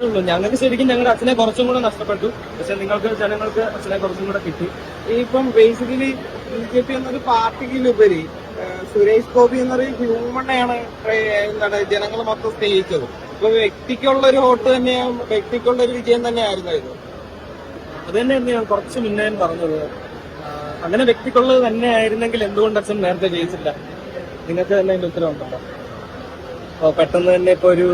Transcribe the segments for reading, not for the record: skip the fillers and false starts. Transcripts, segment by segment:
ഞങ്ങൾക്ക് ശരിക്കും ഞങ്ങളുടെ അച്ഛനെ കുറച്ചും കൂടെ നഷ്ടപ്പെട്ടു. പക്ഷെ ജനങ്ങൾക്ക് അച്ഛനെ കുറച്ചും കൂടെ കിട്ടി. ഇപ്പം ബേസിക്കലി BJP എന്നൊരു പാർട്ടിയിലുപരി സുരേഷ് ഗോപി എന്നൊരു ഹ്യൂമണെയാണ് എന്താണ് ജനങ്ങൾ മൊത്തം സ്നേഹിച്ചത്. ഇപ്പൊ വ്യക്തിക്കുള്ള ഒരു വോട്ട് തന്നെയാണ്, വ്യക്തിക്കുള്ള ഒരു വിജയം തന്നെയായിരുന്നു ഇത്. അത് തന്നെയായിരുന്നു ഞാൻ കുറച്ച് മുന്നേ പറഞ്ഞത്. അങ്ങനെ വ്യക്തിക്കുള്ളത് തന്നെ ആയിരുന്നെങ്കിൽ എന്തുകൊണ്ട് അച്ഛൻ നേരത്തെ ജയിച്ചില്ല? നിങ്ങൾക്ക് തന്നെ അതിന്റെ ഉത്തരവുണ്ടല്ലോ. പെട്ടെന്ന് തന്നെ ഇപ്പൊ ഒരു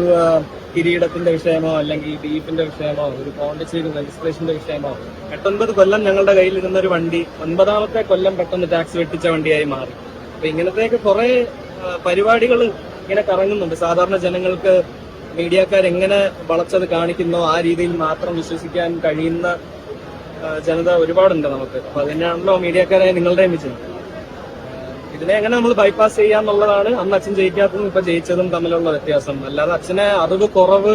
കിരീടത്തിന്റെ വിഷയമോ അല്ലെങ്കിൽ ബീഫിന്റെ വിഷയമോ ഒരു പോണ്ടിച്ചേരി രജിസ്ട്രേഷന്റെ വിഷയമോ 89 കൊല്ലം ഞങ്ങളുടെ കയ്യിലിരുന്ന ഒരു വണ്ടി 9ാമത്തെ കൊല്ലം പെട്ടെന്ന് ടാക്സ് വെട്ടിച്ച വണ്ടിയായി മാറി. അപ്പൊ ഇങ്ങനത്തെയൊക്കെ കുറെ പരിപാടികൾ ഇങ്ങനെ കറങ്ങുന്നുണ്ട്. സാധാരണ ജനങ്ങൾക്ക് മീഡിയക്കാരെങ്ങനെ വളച്ചത് കാണിക്കുന്നോ ആ രീതിയിൽ മാത്രം വിശ്വസിക്കാൻ കഴിയുന്ന ജനത ഒരുപാടുണ്ട് നമുക്ക്. അപ്പൊ അതിനാണല്ലോ മീഡിയക്കാരായ നിങ്ങളുടെയും വിജയം. ഇതിനെ എങ്ങനെ നമ്മൾ ബൈപ്പാസ് ചെയ്യാന്നുള്ളതാണ് അന്ന് അച്ഛൻ ജയിക്കാത്തതും ഇപ്പൊ ജയിച്ചതും തമ്മിലുള്ള വ്യത്യാസം. അല്ലാതെ അച്ഛനെ അറിവ് കുറവ്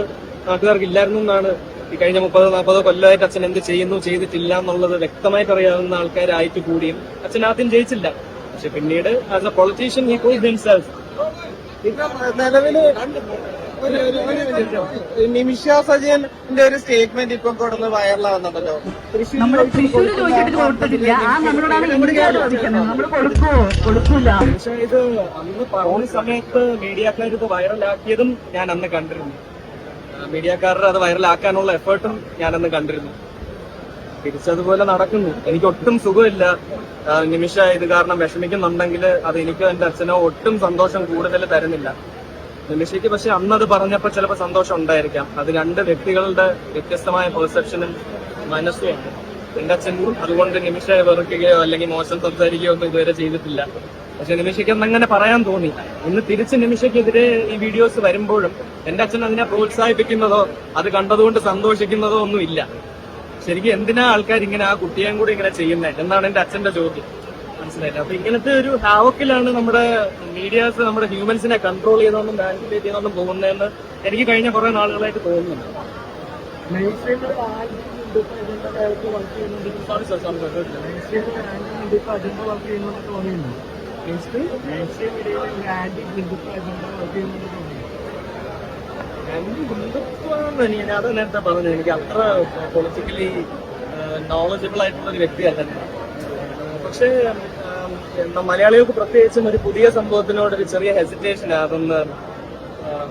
നാട്ടുകാർക്ക് ഇല്ലായിരുന്നു എന്നാണ്. ഈ കഴിഞ്ഞ 30-40 കൊല്ലമായിട്ട് അച്ഛൻ എന്ത് ചെയ്യുന്നു ചെയ്തിട്ടില്ല എന്നുള്ളത് വ്യക്തമായിട്ട് അറിയാവുന്ന ആൾക്കാരായിട്ട് കൂടിയും അച്ഛൻ ആദ്യം ജയിച്ചില്ല. പക്ഷെ പിന്നീട് as A politician he proved himself. ഇപ്പൊ നിലവില് നിമിഷ സജയന്റെ ഒരു സ്റ്റേറ്റ്മെന്റ് ഇപ്പം കൊടുന്ന് വൈറലാവുന്നുണ്ടല്ലോ. പക്ഷെ ഇത് അന്ന് പറഞ്ഞ സമയത്ത് മീഡിയക്കാർ ഇത് വൈറലാക്കിയതും ഞാൻ അന്ന് കണ്ടിരുന്നു. മീഡിയക്കാരുടെ അത് വൈറലാക്കാനുള്ള എഫേർട്ടും ഞാനന്ന് കണ്ടിരുന്നു. തിരിച്ചതുപോലെ നടക്കുന്നു. എനിക്ക് ഒട്ടും സുഖമില്ല. നിമിഷ ഇത് കാരണം വിഷമിക്കുന്നുണ്ടെങ്കിൽ അത് എനിക്കോ എന്റെ അച്ഛനോ ഒട്ടും സന്തോഷം കൂടുതൽ തരുന്നില്ല. നിമിഷയ്ക്ക് പക്ഷെ അന്നത് പറഞ്ഞപ്പോ ചിലപ്പോൾ സന്തോഷം ഉണ്ടായിരിക്കാം. അത് രണ്ട് വ്യക്തികളുടെ വ്യത്യസ്തമായ പെർസെപ്ഷനും മനസ്സുമാണ്. എന്റെ അച്ഛൻ അതുകൊണ്ട് നിമിഷയെ വെറുക്കുകയോ അല്ലെങ്കിൽ മോശം സംസാരിക്കുകയോ ഒന്നും ഇതുവരെ ചെയ്തിട്ടില്ല. പക്ഷെ നിമിഷയ്ക്ക് അങ്ങനെ പറയാൻ തോന്നി. ഇന്ന് തിരിച്ച് നിമിഷയ്ക്കെതിരെ ഈ വീഡിയോസ് വരുമ്പോഴും എന്റെ അച്ഛൻ അതിനെ പ്രോത്സാഹിപ്പിക്കുന്നതോ അത് കണ്ടതുകൊണ്ട് സന്തോഷിക്കുന്നതോ ഒന്നുമില്ല. ശരിക്കും എന്തിനാ ആൾക്കാർ ഇങ്ങനെ ആ കുട്ടിയെയും കൂടി ഇങ്ങനെ ചെയ്യുന്നത് എന്നാണ് എന്റെ അച്ഛന്റെ ചോദ്യം. മനസ്സിലായില്ല. അപ്പൊ ഇങ്ങനത്തെ ഒരു ഹാവക്കിലാണ് നമ്മുടെ മീഡിയാസ് നമ്മുടെ ഹ്യൂമൻസിനെ കൺട്രോൾ ചെയ്തോണ്ടും മാനിപ്പുലേറ്റ് ചെയ്തോണ്ടും പോകുന്നതെന്ന് എനിക്ക് കഴിഞ്ഞ കുറെ നാളുകളായിട്ട് തോന്നുന്നുണ്ട്. അത് നേരത്തെ പറഞ്ഞു. എനിക്ക് അത്ര പൊളിറ്റിക്കലി നോളജബിൾ ആയിട്ടുള്ള ഒരു വ്യക്തിയല്ല. പക്ഷേ മലയാളികൾക്ക് പ്രത്യേകിച്ചും ഒരു പുതിയ സംഭവത്തിനോട് ഒരു ചെറിയ ഹെസിറ്റേഷൻ അതൊന്ന്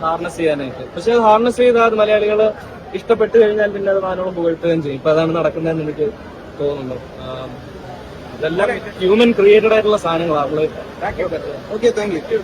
ഹാർനസ് ചെയ്യാനായിട്ട്. പക്ഷെ അത് ഹാർനസ് ചെയ്താൽ അത് മലയാളികൾ ഇഷ്ടപ്പെട്ടു കഴിഞ്ഞാൽ പിന്നെ അത് മാനോളം പുകഴ്ത്തുകയും ചെയ്യും. ഇപ്പൊ അതാണ് നടക്കുന്നതെന്ന് എനിക്ക് തോന്നുന്നു. ഇതെല്ലാം ഹ്യൂമൻ ക്രിയേറ്റഡ് ആയിട്ടുള്ള സാധനങ്ങളാണ്. Okay, thank you.